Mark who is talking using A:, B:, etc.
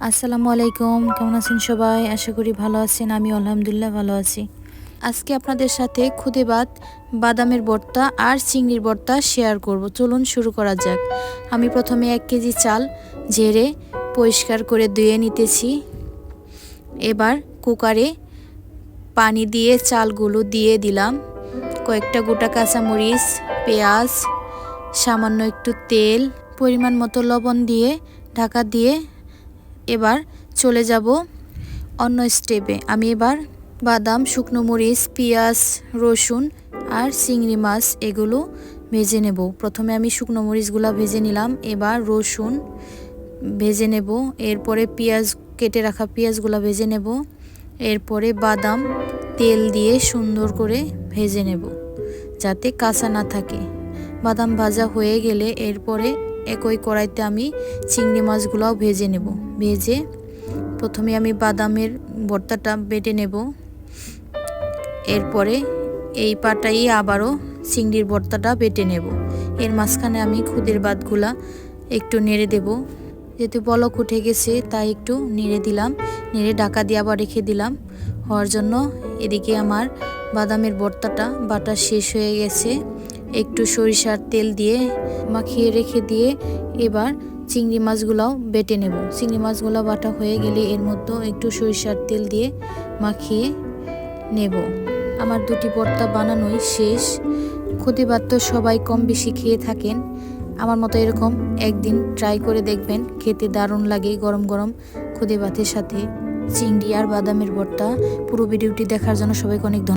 A: আসসালামু আলাইকুম, কেমন আছেন সবাই? আশা করি ভালো আছেন। আমি আলহামদুলিল্লাহ ভালো আছি। আজকে আপনাদের সাথে খুদে ভাত, বাদামের ভর্তা আর চিংড়ির ভর্তা শেয়ার করব। চলুন শুরু করা যাক। আমি প্রথমে 1 কেজি চাল ঝেড়ে পরিষ্কার করে ধুয়ে নিতেছি। এবার কুকারে পানি দিয়ে চালগুলো দিয়ে দিলাম। কয়েকটা গোটা কাঁচামরিচ, পেঁয়াজ, সামান্য একটু তেল, পরিমাণ মতো লবণ দিয়ে ঢাকা দিয়ে এবার চলে যাব অন্য স্টেপে। আমি এবার বাদাম, শুকনো মরিচ, পেঁয়াজ, রসুন আর চিংড়ি মাছ এগুলো ভেজে নেব। প্রথমে আমি শুকনো মরিচগুলো ভেজে নিলাম, এবার রসুন ভেজে নেব, এরপরে পেঁয়াজ, কেটে রাখা পেঁয়াজগুলো ভেজে নেব, এরপরে বাদাম তেল দিয়ে সুন্দর করে ভেজে নেব যাতে কাঁচা না থাকে। বাদাম ভাজা হয়ে গেলে এরপরে একই কড়াইতে আমি চিংড়ি মাছগুলোও ভেজে নেব। ভেজে প্রথমে আমি বাদামের ভর্তাটা বেটে নেব, এরপরে এই পাটাই আবারও চিংড়ির ভর্তাটা বেটে নেব। এর মাঝখানে আমি খুদের ভাতগুলা একটু নেড়ে দেব, যেহেতু বলক উঠে গেছে তাই একটু নেড়ে দিলাম, নেড়ে ঢাকা দিয়ে আবার রেখে দিলাম হওয়ার জন্য। এদিকে আমার বাদামের ভর্তাটা বাটা শেষ হয়ে গেছে। একটু সরিষার তেল দিয়ে মাখিয়ে রেখে দিয়ে এবার চিংড়ি মাছগুলোও বেটে নেব। চিংড়ি মাছগুলো বাটা হয়ে গেলে এর মধ্যে একটু সরিষার তেল দিয়ে মাখিয়ে নেব। আমার দুটি ভর্তা বানানোই শেষ। খুদে ভাত তো সবাই কম বেশি খেয়ে থাকেন, আমার মতো এরকম একদিন ট্রাই করে দেখবেন, খেতে দারুণ লাগে গরম গরম খুদে ভাতের সাথে চিংড়ি আর বাদামের ভর্তা। পুরো ভিডিওটি দেখার জন্য সবাইকে অনেক ধন্যবাদ।